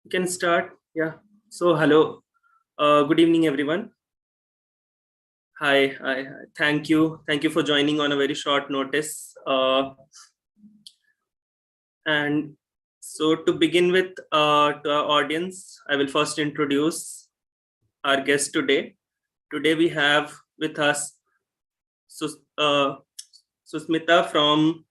You can start. Yeah. So, hello. Good evening, everyone. Hi. Thank you. Thank you for joining on a very short notice. And so, to begin with, to our audience, I will first introduce our guest today. Today, we have with us Susmita from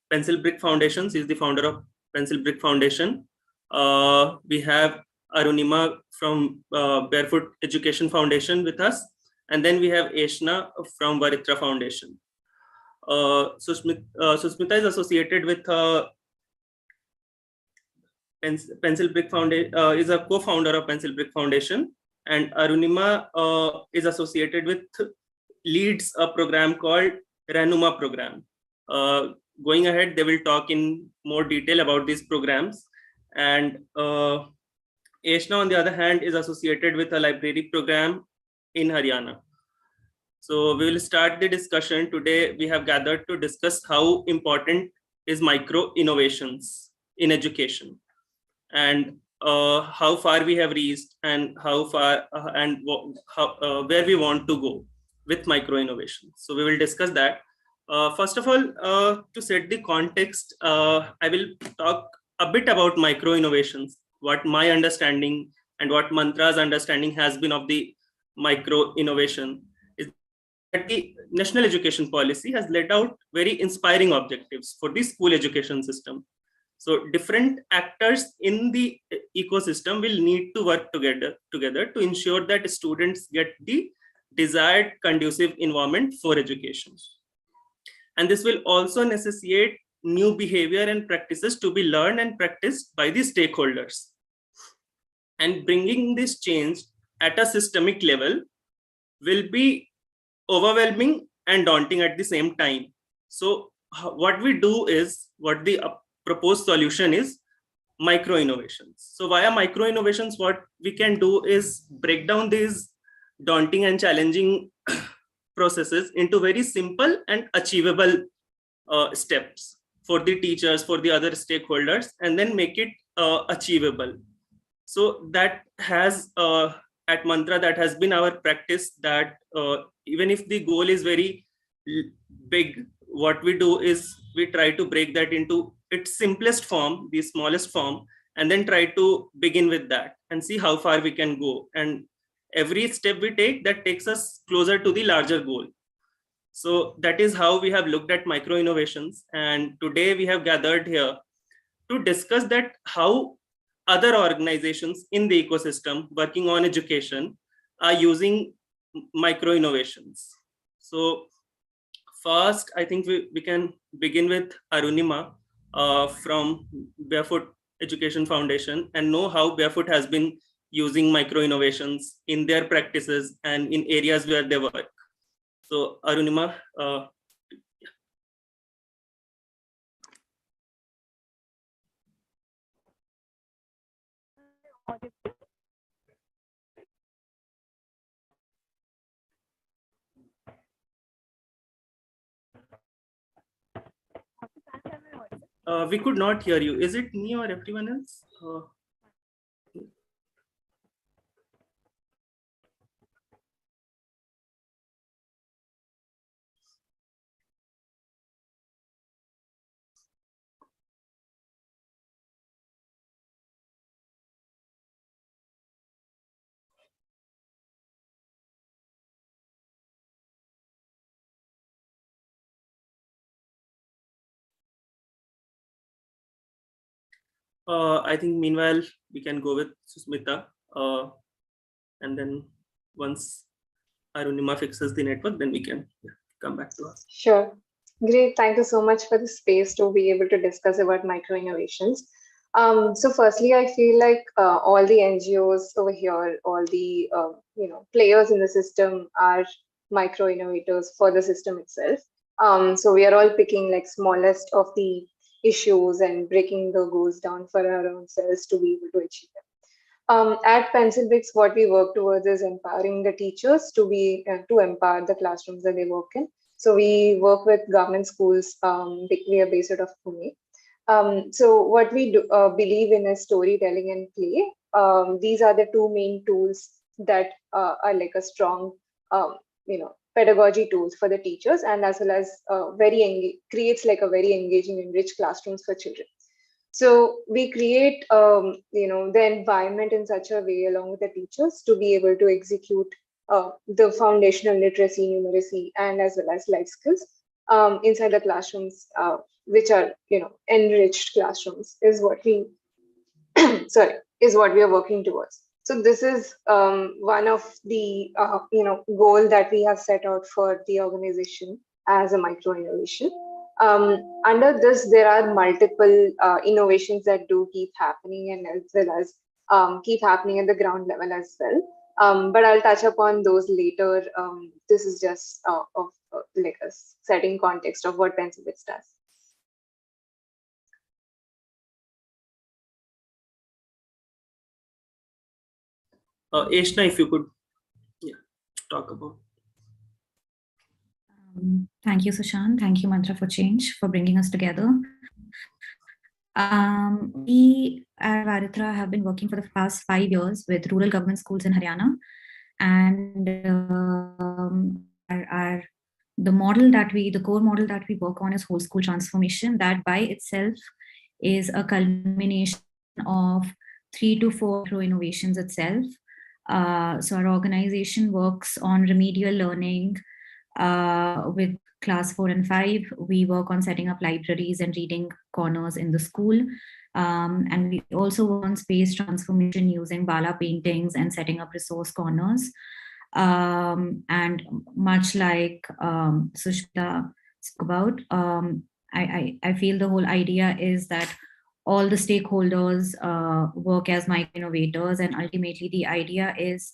Pencil Brick Foundation. She is the founder of Pencil Brick Foundation. We have Arunima from Barefoot Education Foundation with us. And then we have Eshna from Varitra Foundation. Susmita is associated with Pencil Brick Foundation, is a co-founder of Pencil Brick Foundation. And Arunima is associated with, leads a program called Ranuma program. Going ahead, they will talk in more detail about these programs. And Eshna, on the other hand, is associated with a library program in Haryana. So we will start the discussion. Today, we have gathered to discuss how important is micro innovations in education, and how far we have reached, and how far where we want to go with micro innovations. So we will discuss that. First of all, to set the context, I will talk a bit about micro innovations, what my understanding and what Mantra's understanding has been of the micro innovation. Is that the National Education Policy has laid out very inspiring objectives for the school education system. So different actors in the ecosystem will need to work together to ensure that students get the desired conducive environment for education. And this will also necessitate new behavior and practices to be learned and practiced by the stakeholders. And bringing this change at a systemic level will be overwhelming and daunting at the same time. So what we do is, what the proposed solution is, micro innovations. So via micro innovations, what we can do is break down these daunting and challenging processes into very simple and achievable steps for the teachers, for the other stakeholders, and then make it achievable. So that has at Mantra, that has been our practice, that even if the goal is very big, what we do is we try to break that into its simplest form, the smallest form, and then try to begin with that and see how far we can go. And every step we take, that takes us closer to the larger goal. So that is how we have looked at micro innovations. And today we have gathered here to discuss that how other organizations in the ecosystem working on education are using micro innovations. So first, I think we can begin with Arunima from Barefoot Education Foundation, and know how Barefoot has been using micro innovations in their practices and in areas where they work. So Arunima, we could not hear you. Is it me or everyone else? I think meanwhile we can go with Susmita, and then once Arunima fixes the network, then we can come back to us. Sure. Great. Thank you so much for the space to be able to discuss about micro innovations. So firstly, I feel like all the NGOs over here, all the players in the system are micro innovators for the system itself. So we are all picking like smallest of the issues and breaking the goals down for our own selves to be able to achieve them. At Pencil Bricks, what we work towards is empowering the teachers to empower the classrooms that they work in. So we work with government schools. We are based out of Pune. So what we do, believe in is storytelling and play. These are the two main tools that are like a strong, pedagogy tools for the teachers, and as well as creates like a very engaging and rich classrooms for children. So we create, the environment in such a way along with the teachers to be able to execute the foundational literacy, numeracy, and as well as life skills inside the classrooms, which are, enriched classrooms is what we, sorry, is what we are working towards. So this is one of the, goal that we have set out for the organization as a micro innovation. Under this, there are multiple innovations that do keep happening, and as well as keep happening at the ground level as well. But I'll touch upon those later. This is just of like a setting context of what PencilBits does. Eshna, if you could talk about. Thank you, Sushant. Thank you, Mantra for Change, for bringing us together. We at Varitra have been working for the past 5 years with rural government schools in Haryana, and the core model that we work on is whole school transformation. That by itself is a culmination of 3 to 4 micro innovations itself. So our organization works on remedial learning with class 4 and 5. We work on setting up libraries and reading corners in the school. And we also work on space transformation using Bala paintings and setting up resource corners. And much like Sushmita spoke about, I feel the whole idea is that all the stakeholders work as micro innovators, and ultimately the idea is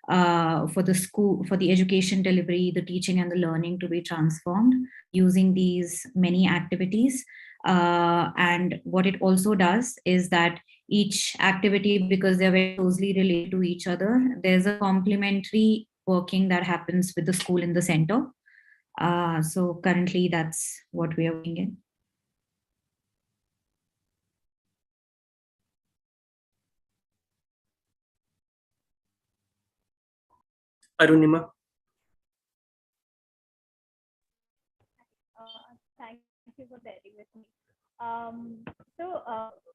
for the education delivery, the teaching and the learning to be transformed using these many activities. And what it also does is that each activity, because they're very closely related to each other, there's a complementary working that happens with the school in the center. So currently that's what we are working in. Arunima. Thank you for bearing with me.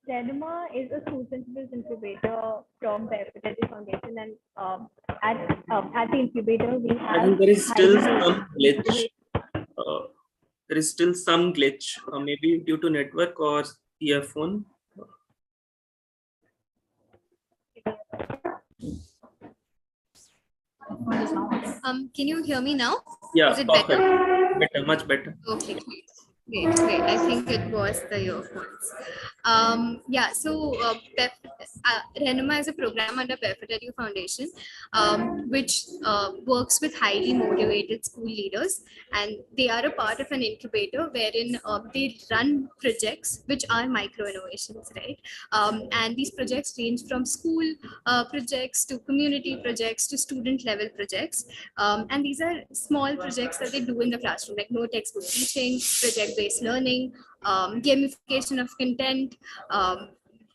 Renuma is a school principals incubator from the Pedagogy Foundation, and at the incubator we have. I think there is still some glitch. There is still some glitch, maybe due to network or earphone. Can you hear me now? Yeah, is it perfect. better? Much better. Okay, great. I think it was the earphones. Renuma is a program under Pedagogy Foundation, which works with highly motivated school leaders, and they are a part of an incubator wherein they run projects which are micro innovations, right? And these projects range from school projects to community projects to student level projects, and these are small projects that they do in the classroom, like no textbook teaching, project-based learning, gamification of content,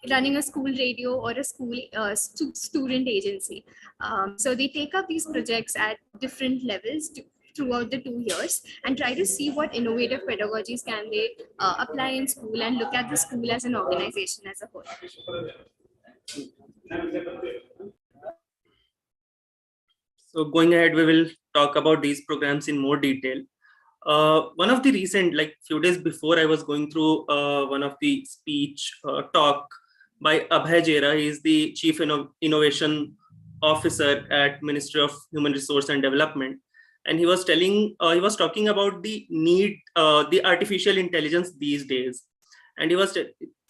running a school radio or a school student agency. So they take up these projects at different levels throughout the 2 years and try to see what innovative pedagogies can they apply in school and look at the school as an organization as a whole. So going ahead, we will talk about these programs in more detail. One of the recent, like few days before, I was going through one of the speech talk by Abhay Jera. He is the Chief Innovation Officer at Ministry of Human Resource and Development. And he was talking about the need, the artificial intelligence these days. And he was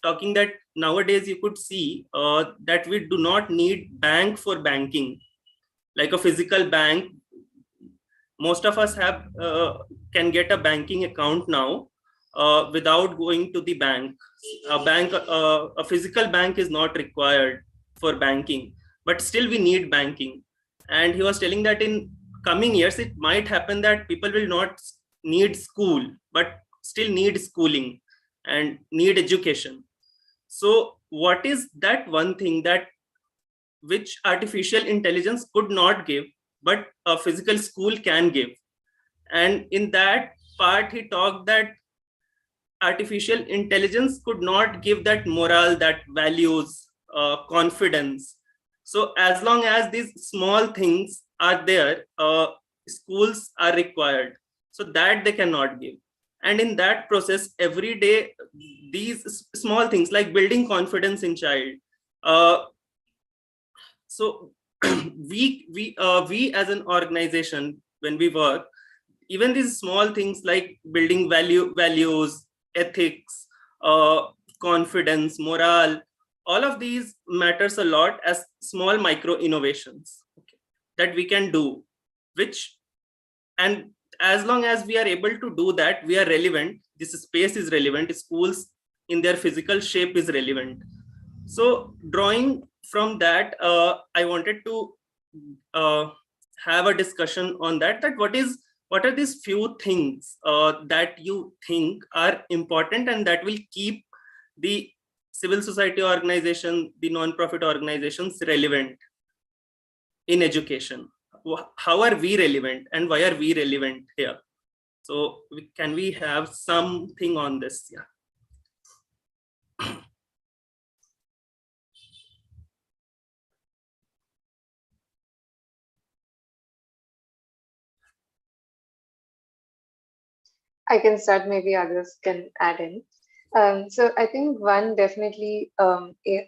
talking that nowadays you could see that we do not need bank for banking, like a physical bank. Most of us can get a banking account now without going to the bank. A physical bank is not required for banking, but still we need banking. And he was telling that in coming years, it might happen that people will not need school, but still need schooling. and need education. So what is that one thing that which artificial intelligence could not give, but a physical school can give? And in that part, he talked that artificial intelligence could not give that morale, that values, confidence. So as long as these small things are there, schools are required, so that they cannot give. And in that process, every day, these small things like building confidence in child. So we as an organization, when we work, even these small things like building values, ethics, confidence, morale, all of these matters a lot as small micro innovations, okay, that we can do, which, and as long as we are able to do that, we are relevant. This space is relevant. Schools in their physical shape is relevant. So drawing from that, I wanted to have a discussion on that, that what are these few things that you think are important and that will keep the civil society organization, the non-profit organizations relevant in education? How are we relevant and why are we relevant here? So can we have something on this? Yeah. I can start, maybe others can add in. So I think one, definitely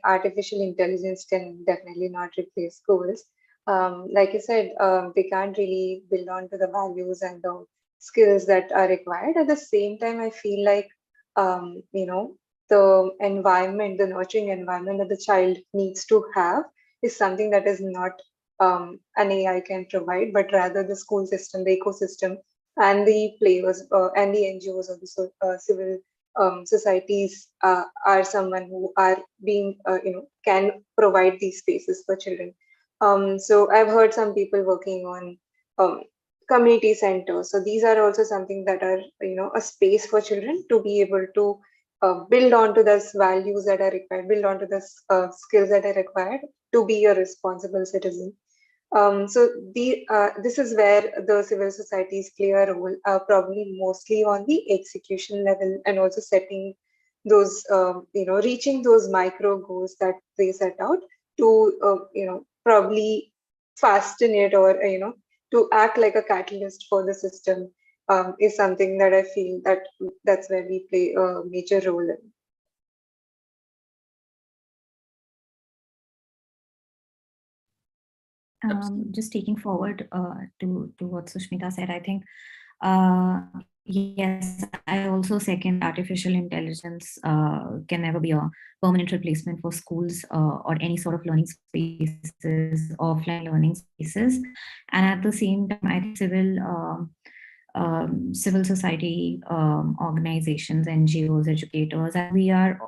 artificial intelligence can definitely not replace schools. Like you said, they can't really build on to the values and the skills that are required. At the same time, I feel like, the environment, the nurturing environment that the child needs to have is something that is not an AI can provide, but rather the school system, the ecosystem, and the players and the NGOs or the civil societies are someone who are being, can provide these spaces for children. So I've heard some people working on community centers. So these are also something that are, a space for children to be able to build onto those values that are required, build onto the skills that are required to be a responsible citizen. So this is where the civil societies play a role, probably mostly on the execution level, and also setting those, reaching those micro goals that they set out to, probably fasten it, or, to act like a catalyst for the system, is something that I feel that that's where we play a major role in. Just taking forward to what Sushmita said, I think, yes, I also second artificial intelligence can never be a permanent replacement for schools or any sort of learning spaces, offline learning spaces. And at the same time, I think civil society organizations, NGOs, educators, and we are,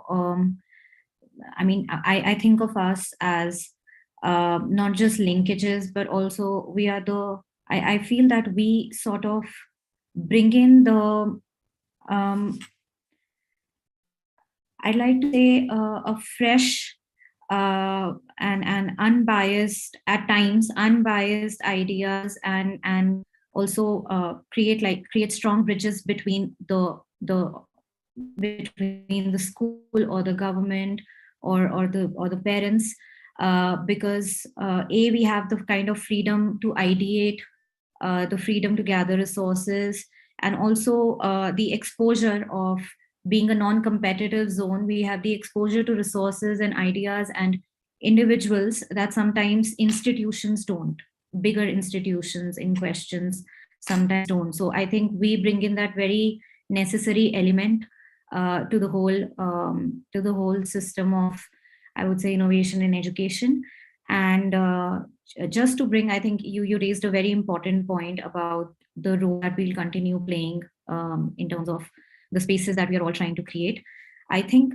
I think of us as not just linkages, but also we are I feel that we sort of bring in the, I'd like to say a fresh and unbiased, at times, unbiased ideas, and also create strong bridges between the school or the government or the parents, because we have the kind of freedom to ideate, the freedom to gather resources, and also the exposure of being a non-competitive zone. We have the exposure to resources and ideas and individuals that sometimes institutions don't. Bigger institutions in questions sometimes don't. So I think we bring in that very necessary element to the whole system of, I would say, innovation in education. And just to bring, I think you raised a very important point about the role that we'll continue playing in terms of the spaces that we are all trying to create. I think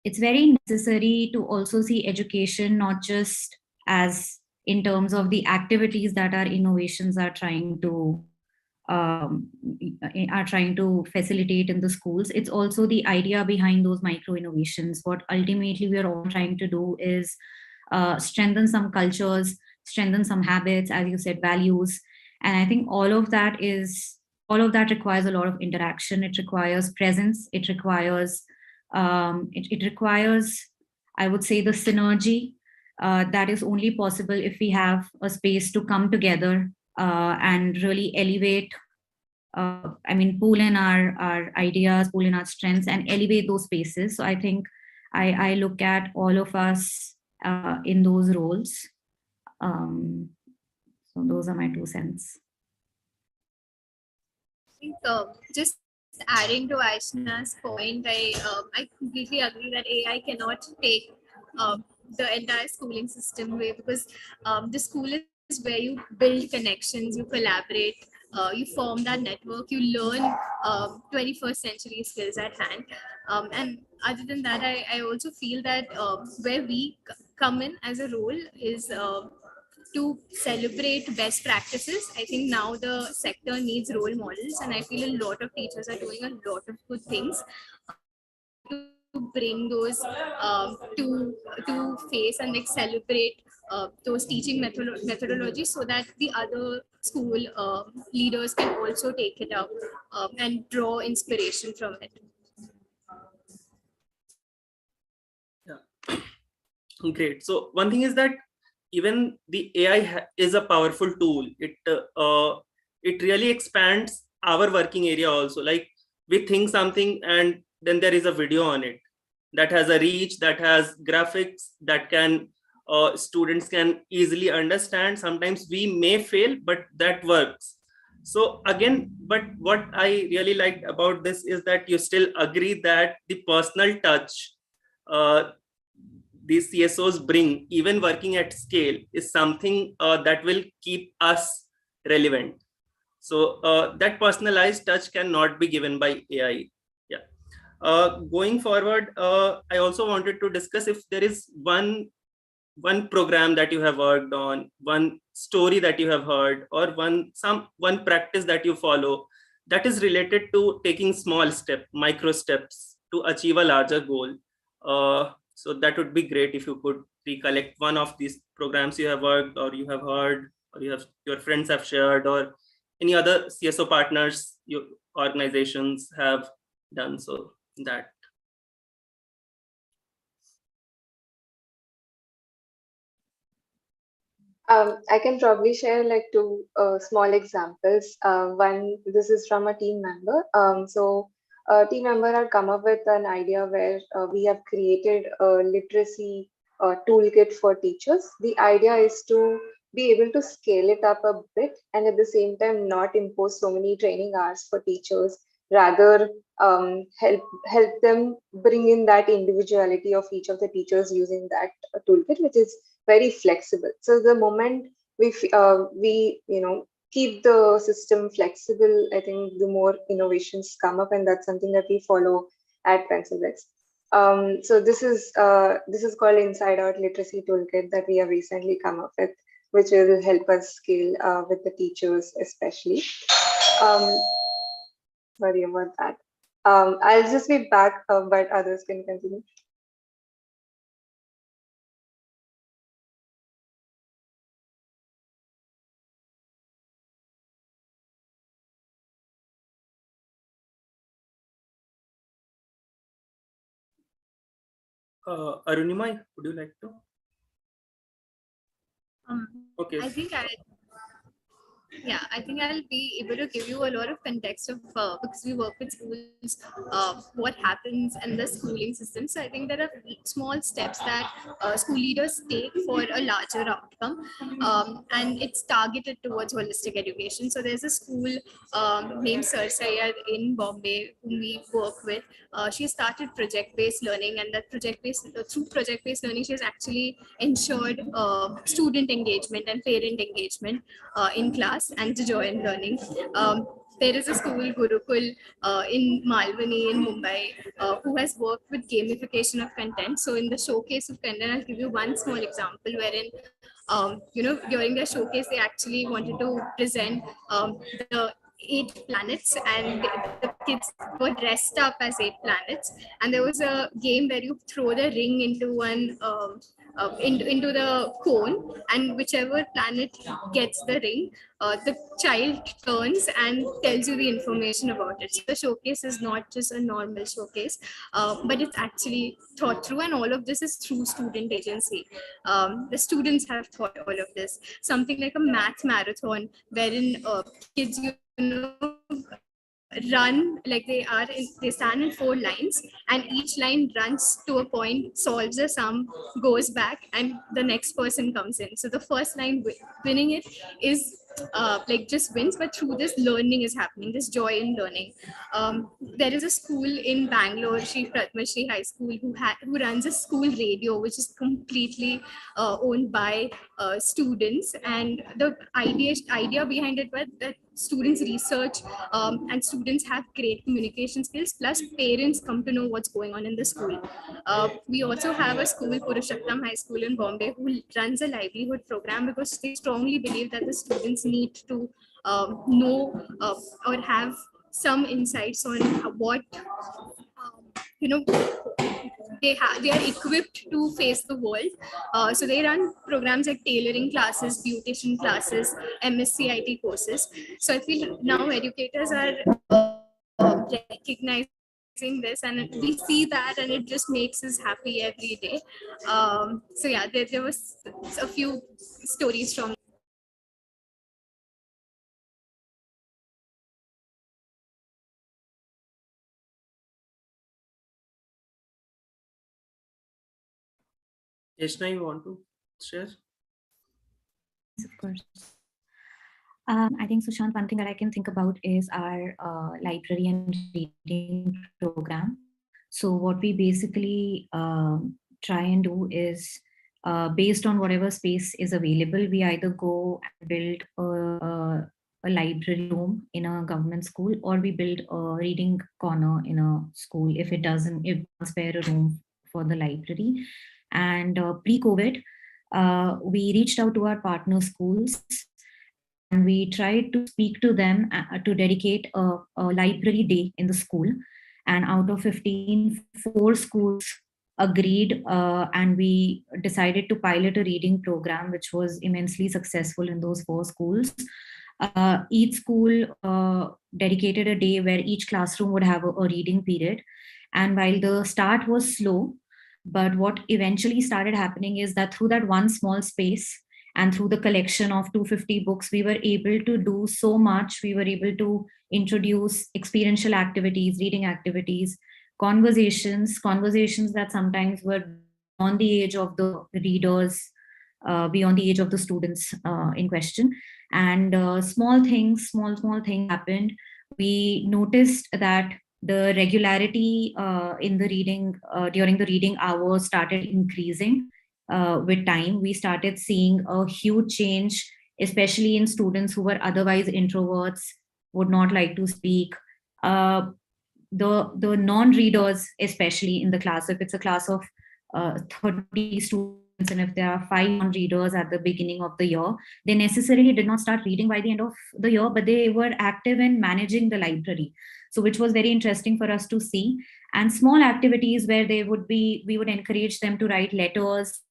it's very necessary to also see education not just as in terms of the activities that our innovations are trying to are trying to facilitate in the schools. It's also the idea behind those micro innovations. What ultimately we are all trying to do is strengthen some cultures, strengthen some habits, as you said, values. And I think all of that requires a lot of interaction. It requires presence. It requires, it requires, I would say, the synergy that is only possible if we have a space to come together and really elevate, pool in our ideas, pool in our strengths, and elevate those spaces. So I think I look at all of us in those roles. So those are my 2 cents. I think just adding to Aishna's point, I completely agree that AI cannot take the entire schooling system away, because the school is where you build connections, you collaborate, you form that network, you learn 21st century skills at hand. And other than that, I also feel that where we come in as a role is to celebrate best practices. I think now the sector needs role models, and I feel a lot of teachers are doing a lot of good things to bring those to face and like celebrate those teaching methodologies, so that the other school leaders can also take it up and draw inspiration from it. Yeah. Great. So one thing is that even the AI is a powerful tool. It really expands our working area also. Like we think something and then there is a video on it that has a reach, that has graphics, that can students can easily understand. Sometimes we may fail, but that works. So again, but what I really liked about this is that you still agree that the personal touch these CSOs bring, even working at scale, is something that will keep us relevant. So that personalized touch cannot be given by AI. Yeah. Going forward, I also wanted to discuss if there is one program that you have worked on, one story that you have heard, or one practice that you follow that is related to taking small micro steps to achieve a larger goal. So that would be great if you could recollect one of these programs you have worked, or you have heard, or your friends have shared, or any other CSO partners your organizations have done. So that. I can probably share like 2 small examples. One, this is from a team member. So a team member had come up with an idea where we have created a literacy toolkit for teachers. The idea is to be able to scale it up a bit and at the same time not impose so many training hours for teachers, rather help them bring in that individuality of each of the teachers using that toolkit, which is very flexible. So the moment we keep the system flexible, I think the more innovations come up, and that's something that we follow at PencilBricks. So this is called Inside Out Literacy Toolkit that we have recently come up with, which will help us scale with the teachers especially. Sorry about that. I'll just be back, but others can continue. Arunima, would you like to? Okay. I think I'll be able to give you a lot of context of because we work with schools, what happens in the schooling system. So I think there are small steps that school leaders take for a larger outcome, and it's targeted towards holistic education. So there's a school named Sir Sayyad in Bombay whom we work with. She started project-based learning, and that through project-based learning, she has actually ensured student engagement and parent engagement in class and to join learning. There is a school, Gurukul, in Malvani in Mumbai, who has worked with gamification of content. So in the showcase of content, I'll give you one small example wherein, during their showcase, they actually wanted to present the 8 planets, and the kids were dressed up as 8 planets, and there was a game where you throw the ring into into the cone, and whichever planet gets the ring, the child turns and tells you the information about it. So the showcase is not just a normal showcase, but it's actually thought through, and all of this is through student agency. The students have thought all of this. Something like a math marathon, wherein kids, run like they stand in 4 lines, and each line runs to a point, solves a sum, goes back, and the next person comes in. So the first line winning it is like just wins, but through this learning is happening, this joy in learning. There is a school in Bangalore, Sri Padmashri High School, who runs a school radio, which is completely owned by students, and the idea behind it was that students research, and students have great communication skills, plus parents come to know what's going on in the school. We also have a school, Purushottam High School in Bombay, who runs a livelihood program because they strongly believe that the students need to know or have some insights on what they are equipped to face the world. So they run programs like tailoring classes, beautician classes, MSCIT courses. So I feel now educators are recognizing this, and we see that, and it just makes us happy every day. So yeah, there was a few stories from. Yashna, you want to share? Of course. I think, Sushant, one thing that I can think about is our library and reading program. So what we basically try and do is, based on whatever space is available, we either go and build a library room in a government school, or we build a reading corner in a school if it doesn't spare a room for the library. And pre-COVID, we reached out to our partner schools, and we tried to speak to them to dedicate a library day in the school. And out of 15, 4 schools agreed, and we decided to pilot a reading program, which was immensely successful in those 4 schools. Each school dedicated a day where each classroom would have a reading period. And while the start was slow, but what eventually started happening is that through that one small space, and through the collection of 250 books, we were able to do so much. We were able to introduce experiential activities, reading activities, conversations that sometimes were beyond the age of the readers, beyond the age of the students in question. And small things happened. We noticed that the regularity in the reading during the reading hours started increasing. With time, we started seeing a huge change, especially in students who were otherwise introverts, would not like to speak. The non-readers, especially in the class, if it's a class of 30 students, and if there are 5 non-readers at the beginning of the year, they necessarily did not start reading by the end of the year, but they were active in managing the library. So which was very interesting for us to see. And small activities where we would encourage them to write letters,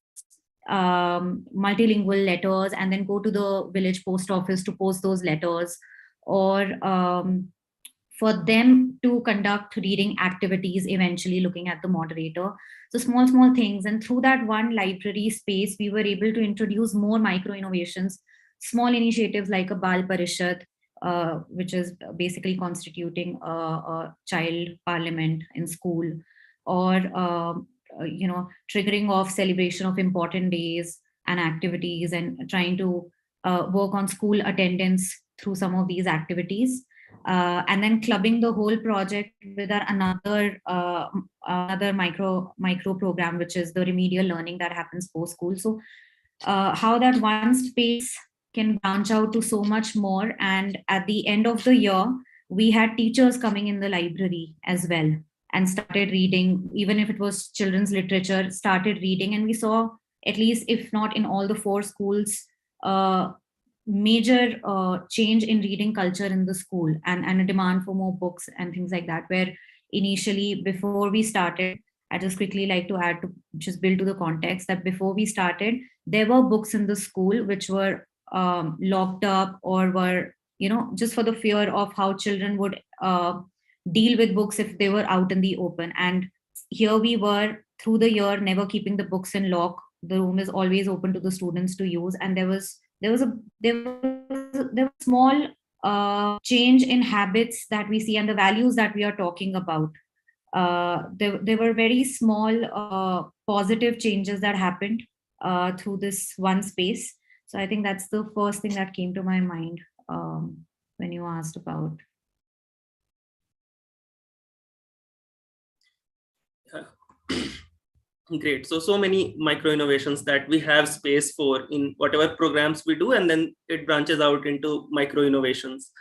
multilingual letters, and then go to the village post office to post those letters, or for them to conduct reading activities, eventually looking at the moderator. So small things. And through that one library space, we were able to introduce more micro innovations, small initiatives like a Bal Parishad, which is basically constituting a child parliament in school, or triggering off celebration of important days and activities, and trying to work on school attendance through some of these activities, and then clubbing the whole project with another micro program, which is the remedial learning that happens post school. So how that one space can branch out to so much more. And at the end of the year, we had teachers coming in the library as well and started reading, even if it was children's literature, started reading. And we saw, at least if not in all the 4 schools, major change in reading culture in the school, and a demand for more books and things like that, where initially, before we started, I just quickly like to add, to just build to the context, that before we started, there were books in the school which were locked up, or were, just for the fear of how children would deal with books if they were out in the open. And here we were through the year, never keeping the books in lock. The room is always open to the students to use, and there was a small change in habits that we see, and the values that we are talking about. There were very small positive changes that happened through this one space. So I think that's the first thing that came to my mind when you asked about. Great. So many micro innovations that we have space for in whatever programs we do, and then it branches out into micro innovations.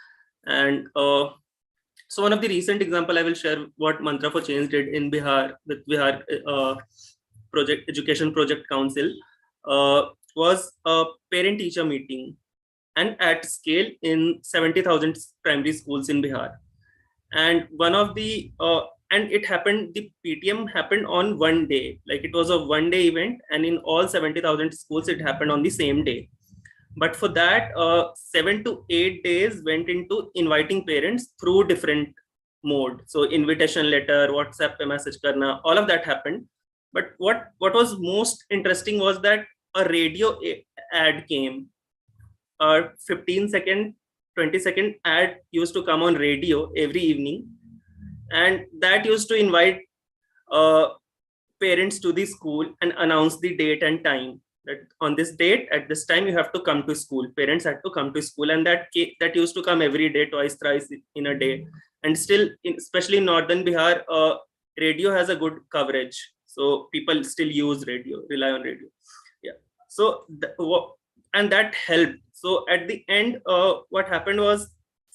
And so one of the recent example I will share what Mantra for Change did in Bihar with Bihar Education Project Council was a parent-teacher meeting, and at scale in 70,000 primary schools in Bihar. And one of the and it happened, the PTM happened on one day, like it was a one-day event, and in all 70,000 schools it happened on the same day. But for that 7 to 8 days went into inviting parents through different mode. So invitation letter, WhatsApp pe message karna, all of that happened. But what was most interesting was that a radio ad came. A 15-second 20-second ad used to come on radio every evening, and that used to invite parents to the school and announce the date and time, that on this date at this time you have to come to school. Parents had to come to school, and that used to come every day, twice, thrice in a day. And still, especially in northern Bihar, radio has a good coverage, so people still use radio, rely on radio. Yeah. So and that helped. So at the end, what happened was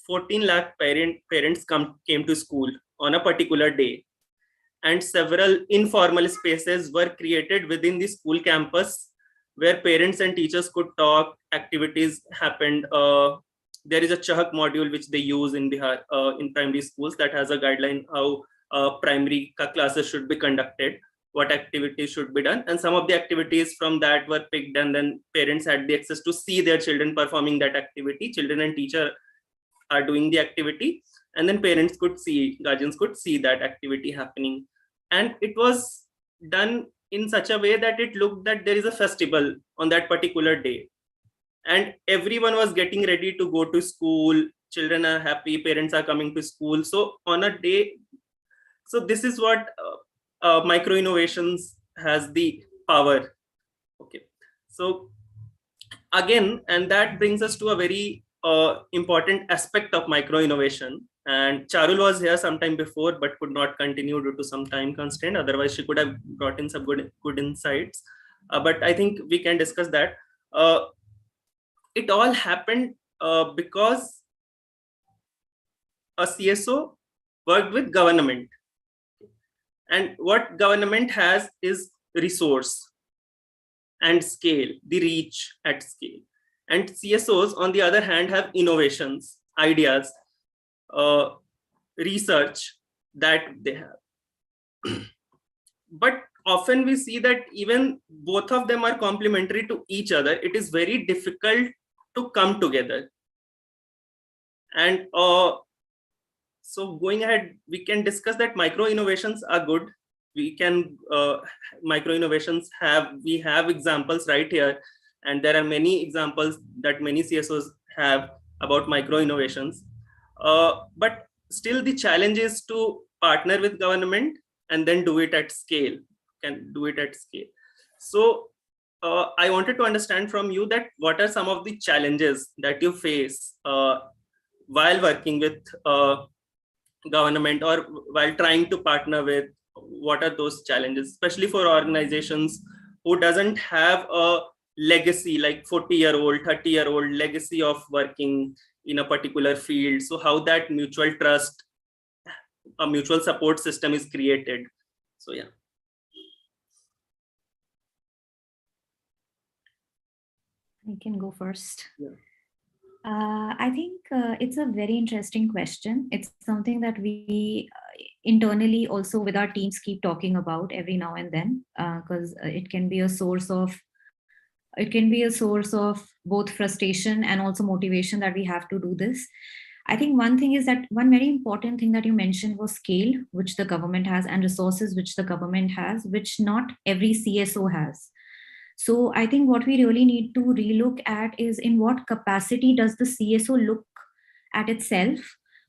14 lakh parents came to school on a particular day, and several informal spaces were created within the school campus where parents and teachers could talk. Activities happened. There is a Chahak module which they use in Bihar in primary schools that has a guideline how primary classes should be conducted, what activities should be done, and some of the activities from that were picked, and then parents had the access to see their children performing that activity. Children and teacher are doing the activity, and then parents could see, guardians could see that activity happening. And it was done in such a way that it looked that there is a festival on that particular day, and everyone was getting ready to go to school. Children are happy, parents are coming to school. So on a day, so this is what micro innovations has the power. Okay, so again, and that brings us to a very important aspect of micro innovation. And Charul was here sometime before but could not continue due to some time constraint, otherwise she could have brought in some good insights, but I think we can discuss that. It all happened because a CSO worked with government, and what government has is resource and scale, the reach at scale. And CSOs, on the other hand, have innovations, ideas, research that they have. But often we see that even both of them are complementary to each other. It is very difficult to come together. And so going ahead, we can discuss that micro innovations are good. We can micro innovations we have examples right here, and there are many examples that many CSOs have about micro innovations. But still, the challenge is to partner with government and then do it at scale. So I wanted to understand from you that what are some of the challenges that you face while working with government or while trying to partner with. What are those challenges, especially for organizations who doesn't have a legacy, like 40-year-old, 30-year-old legacy of working in a particular field? So how that mutual trust, a mutual support system is created. So yeah. I can go first. Yeah. I think it's a very interesting question. It's something that we internally also with our teams keep talking about every now and then, because it can be a source of both frustration and also motivation that we have to do this. I think one thing is that one very important thing that you mentioned was scale, which the government has, and resources, which the government has, which not every CSO has. So I think what we really need to relook at is in what capacity does the CSO look at itself,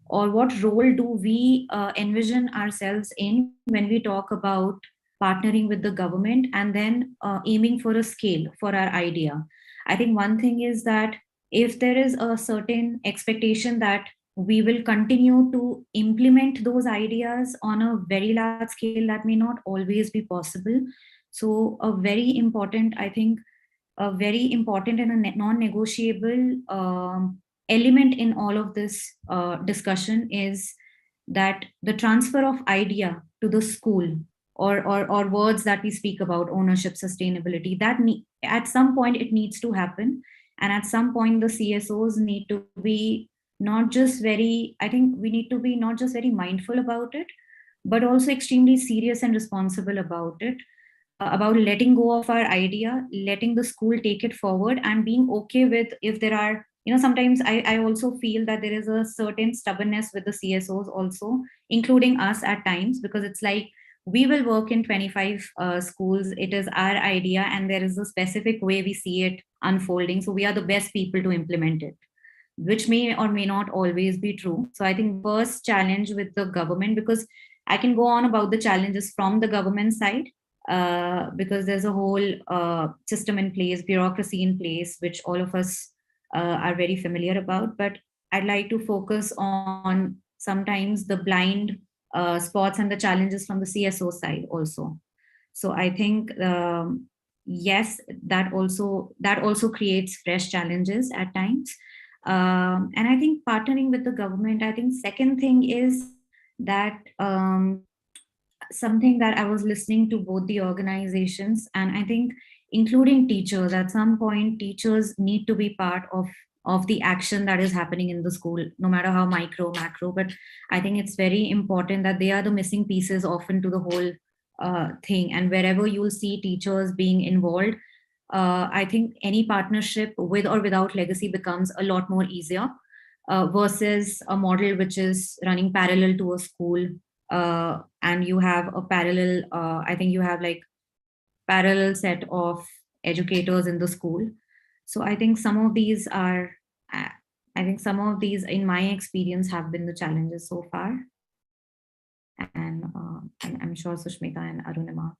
or what role do we envision ourselves in when we talk about partnering with the government and then aiming for a scale for our idea. I think one thing is that if there is a certain expectation that we will continue to implement those ideas on a very large scale, that may not always be possible. So a very important, I think, a very important and a non-negotiable element in all of this discussion is that the transfer of idea to the school, or words that we speak about, ownership, sustainability, at some point it needs to happen. And at some point the CSOs need to be not just very, I think we need to be not just very mindful about it, but also extremely serious and responsible about letting go of our idea, letting the school take it forward, and being okay with if there are, sometimes I also feel that there is a certain stubbornness with the CSOs also, including us at times, because it's like we will work in 25 schools. It is our idea, and there is a specific way we see it unfolding. So we are the best people to implement it, which may or may not always be true. So I think first challenge with the government, because I can go on about the challenges from the government side, because there's a whole system in place, bureaucracy in place, which all of us are very familiar about. But I'd like to focus on sometimes the blind spots and the challenges from the CSO side also. So I think yes, that also creates fresh challenges at times. And I think partnering with the government, I think second thing is that something that I was listening to both the organizations, and I think including teachers, at some point teachers need to be part of the action that is happening in the school, no matter how micro macro. But I think it's very important that they are the missing pieces often to the whole thing. And wherever you'll see teachers being involved, I think any partnership with or without legacy becomes a lot more easier, versus a model which is running parallel to a school, and you have a parallel, I think you have like parallel set of educators in the school. So I think some of these are, I think some of these in my experience have been the challenges so far. And I'm sure Sushmita and Arunima,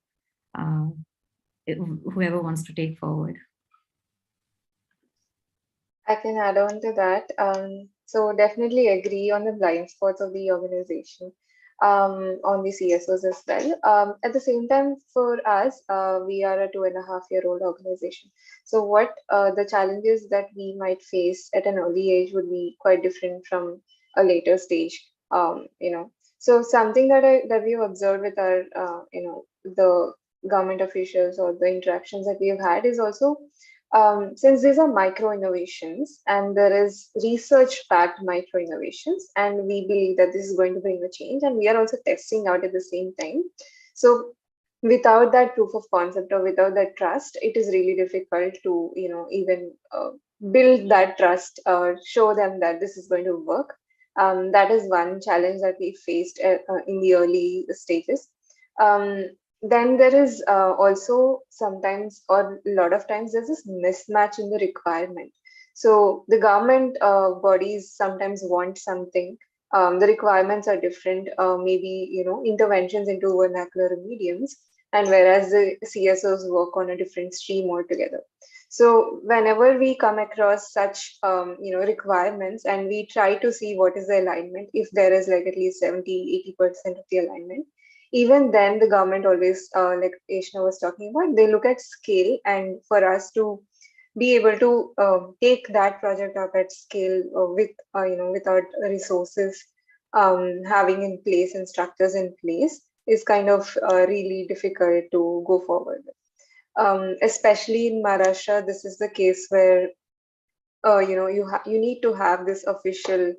whoever wants to take forward. I can add on to that. So definitely agree on the blind spots of the organization, on the CSOs as well. At the same time, for us, we are a 2.5-year-old organization. So what the challenges that we might face at an early age would be quite different from a later stage. So something that we've observed with our, the government officials or the interactions that we've had is also, since these are micro innovations and there is research backed micro innovations, and we believe that this is going to bring a change, and we are also testing out at the same time. So without that proof of concept or without that trust, it is really difficult to, even build that trust or show them that this is going to work. That is one challenge that we faced in the early stages. Then there is also sometimes, or a lot of times, there's this mismatch in the requirement. So the government bodies sometimes want something. The requirements are different, maybe, interventions into vernacular mediums, and whereas the CSOs work on a different stream altogether. So whenever we come across such, requirements, and we try to see what is the alignment, if there is like at least 70-80% of the alignment, even then the government always, like Ashna was talking about, they look at scale, and for us to be able to take that project up at scale without resources having in place and structures in place is kind of really difficult to go forward with. Especially in Maharashtra, this is the case where you need to have this official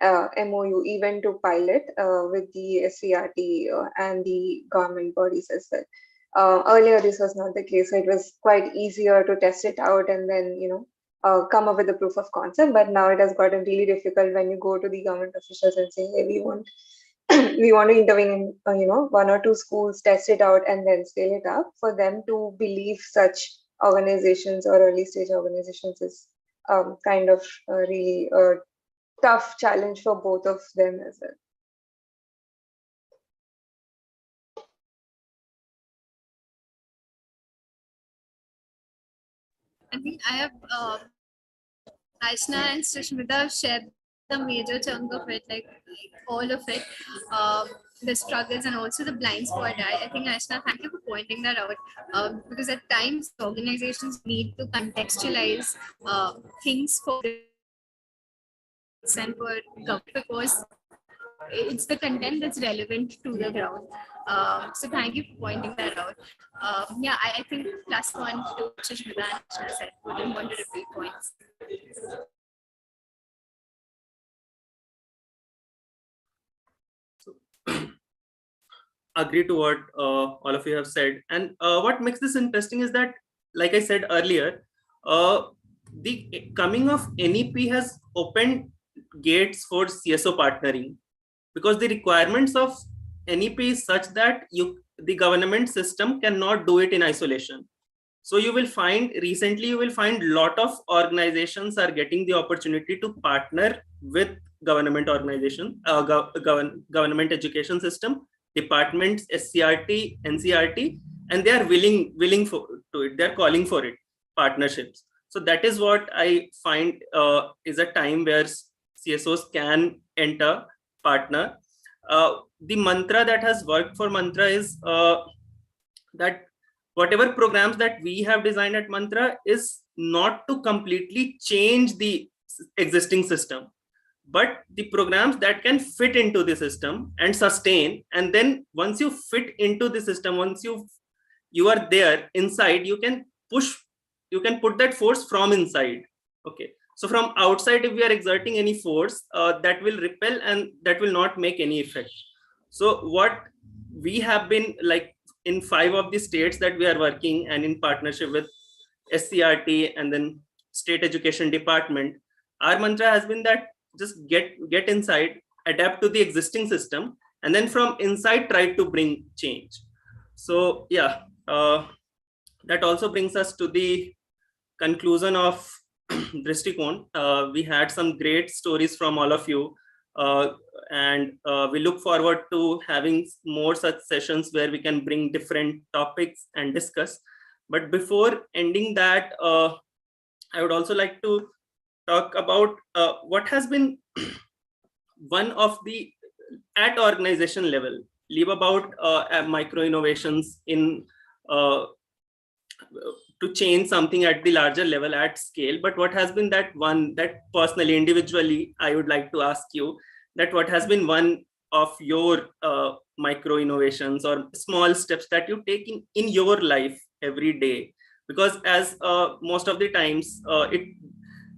MOU even to pilot with the SCRT and the government bodies as well. Earlier, this was not the case. So it was quite easier to test it out and then, come up with a proof of concept. But now it has gotten really difficult when you go to the government officials and say, hey, we want we want to intervene in, one or two schools, test it out, and then scale it up. For them to believe such organizations or early stage organizations is kind of really a tough challenge for both of them as well. I think I have Aishna and Sushmita shared the major chunk of it, like all of it, the struggles and also the blind spot. I think Aishna, thank you for pointing that out, because at times organizations need to contextualize things for and for government, because it's the content that's relevant to the ground. So thank you for pointing that out. Yeah, I think +1 to Sushmita and Aishna said. Wouldn't want to repeat points. Agree to what all of you have said, and what makes this interesting is that, like I said earlier, the coming of NEP has opened gates for CSO partnering, because the requirements of NEP is such that the government system cannot do it in isolation. So you will find lot of organizations are getting the opportunity to partner with government organization, government education system, departments, SCRT, NCRT, and they are willing to it. They're calling for it, partnerships. So that is what I find is a time where CSOs can enter, partner. The mantra that has worked for Mantra is that whatever programs that we have designed at Mantra is not to completely change the existing system, but the programs that can fit into the system and sustain. And then once you fit into the system, once you are there inside, you can put that force from inside. Okay, so from outside, if we are exerting any force, that will repel and that will not make any effect. So what we have been like in 5 of the states that we are working, and in partnership with SCRT and then state education department, our mantra has been that just get inside, adapt to the existing system, and then from inside try to bring change. So yeah, that also brings us to the conclusion of Drishtikone. We had some great stories from all of you, and we look forward to having more such sessions where we can bring different topics and discuss. But before ending that, I would also like to talk about what has been one of the, at organization level, leave about micro innovations in to change something at the larger level, at scale. But what has been that one that personally, individually, I would like to ask you, that what has been one of your micro innovations or small steps that you take in your life every day? Because as most of the times,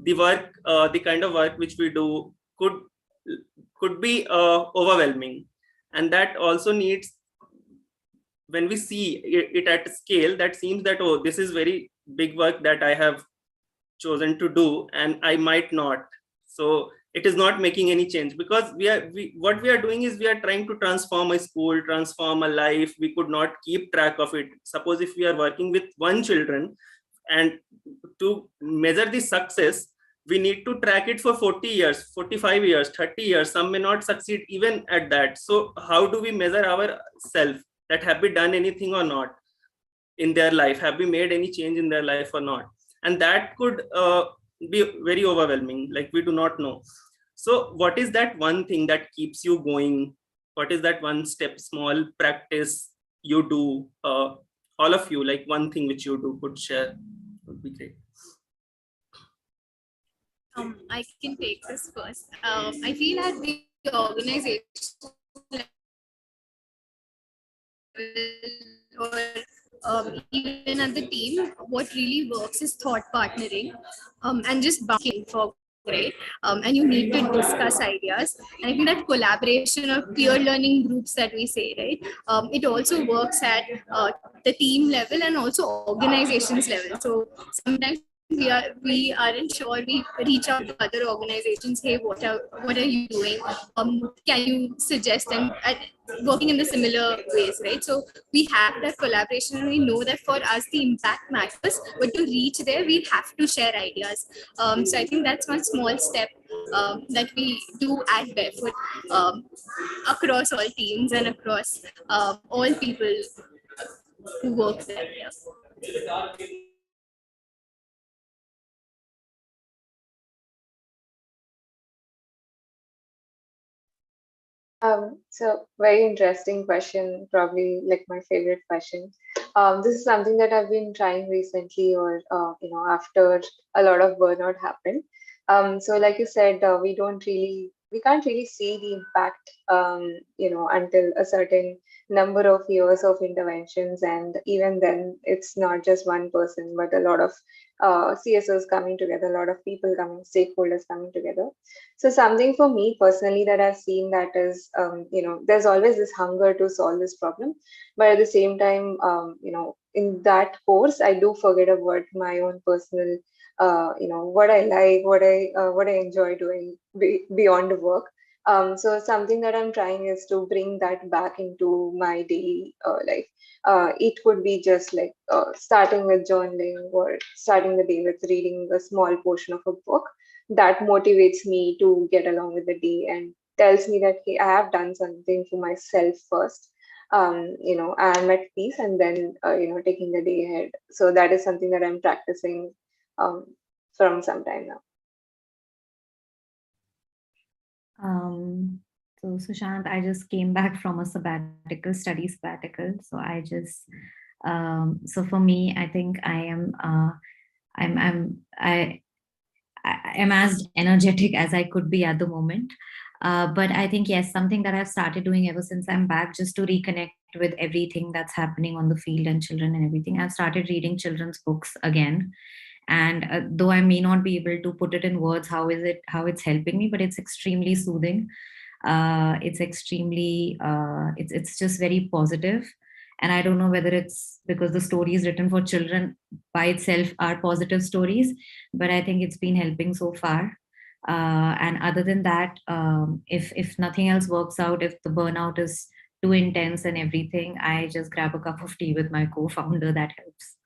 the kind of work which we do could be overwhelming, and that also needs, when we see it at scale, that seems that, oh, this is very big work that I have chosen to do and I might not. So it is not making any change, because what we are doing is we are trying to transform a school, transform a life. We could not keep track of it. Suppose if we are working with 1 children, and to measure the success, we need to track it for 40 years, 45 years, 30 years. Some may not succeed even at that. So how do we measure ourselves, that have we done anything or not in their life? Have we made any change in their life or not? And that could be very overwhelming, like we do not know. So what is that one thing that keeps you going? What is that one step, small practice you do? All of you, like one thing which you do, could share, would be great. I can take this first. I feel at the organization or even at the team, what really works is thought partnering, and just bouncing for, right? And you need to discuss ideas. And I think that collaboration or peer learning groups that we say, right? It also works at the team level and also organizations level. So sometimes we aren't sure. We reach out to other organizations. Hey, what are you doing? Can you suggest, and working in the similar ways, right? So we have that collaboration, and we know that for us the impact matters. But to reach there, we have to share ideas. So I think that's one small step that we do at Barefoot, across all teams and across all people who work there. Yeah. So very interesting question, probably like my favorite question. This is something that I've been trying recently, or after a lot of burnout happened. So like you said, we can't really see the impact, until a certain number of years of interventions, and even then, it's not just one person, but a lot of CSOs coming together, a lot of people coming, stakeholders coming together. So something for me personally that I've seen, that is, there's always this hunger to solve this problem, but at the same time, in that course, I do forget about my own personal, what I like, what I enjoy doing beyond work. So something that I'm trying is to bring that back into my daily life. It could be just like starting with journaling, or starting the day with reading a small portion of a book that motivates me to get along with the day, and tells me that, hey, I have done something for myself first. I'm at peace, and then taking the day ahead. So that is something that I'm practicing um, from some time now. So Sushant, I just came back from a study sabbatical. So so for me, I think I am as energetic as I could be at the moment. But I think, yes, something that I've started doing ever since I'm back, just to reconnect with everything that's happening on the field and children and everything. I've started reading children's books again. And though I may not be able to put it in words how it's helping me, but it's extremely soothing. It's just very positive. And I don't know whether it's because the stories written for children by itself are positive stories, but I think it's been helping so far. And other than that, if nothing else works out, if the burnout is too intense and everything, I just grab a cup of tea with my co-founder. That helps.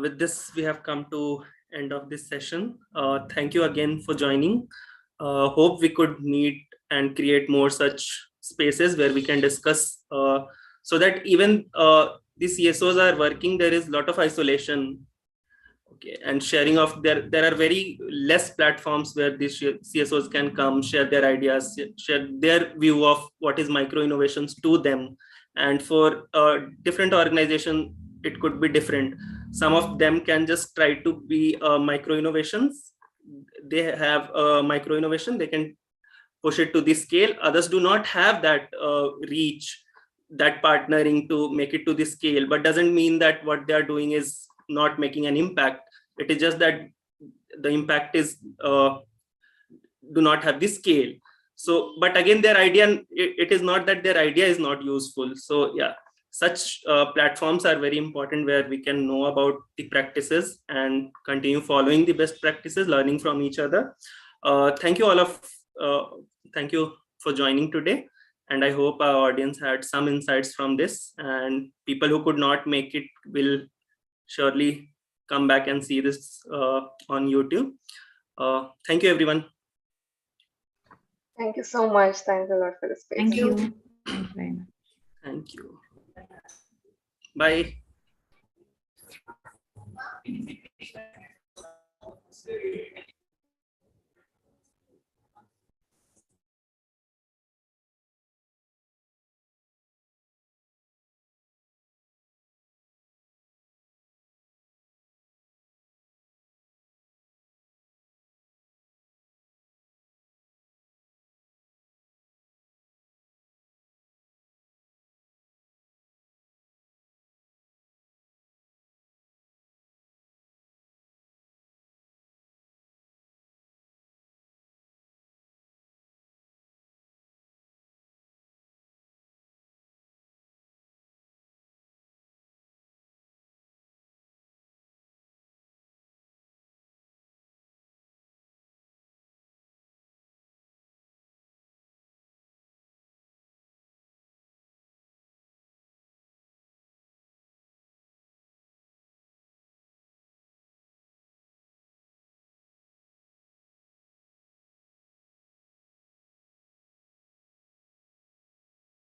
With this, we have come to end of this session. Thank you again for joining. Hope we could meet and create more such spaces where we can discuss, so that even the CSOs are working, there is a lot of isolation. Okay, and sharing of there are very less platforms where these CSOs can come, share their ideas, share their view of what is micro innovations to them. And for different organization, it could be different. Some of them can just try to be micro innovations. They have micro innovation, they can push it to this scale. Others do not have that reach, that partnering to make it to this scale, but doesn't mean that what they are doing is not making an impact. It is just that the impact is do not have this scale. So, but again, their idea, it is not that their idea is not useful. So yeah, such platforms are very important, where we can know about the practices and continue following the best practices, learning from each other. Thank you all thank you for joining today. And I hope our audience had some insights from this, and people who could not make it will surely come back and see this on YouTube. Thank you, everyone. Thank you so much. Thanks a lot for the space. Thank you. Thank you very much. Thank you. Bye.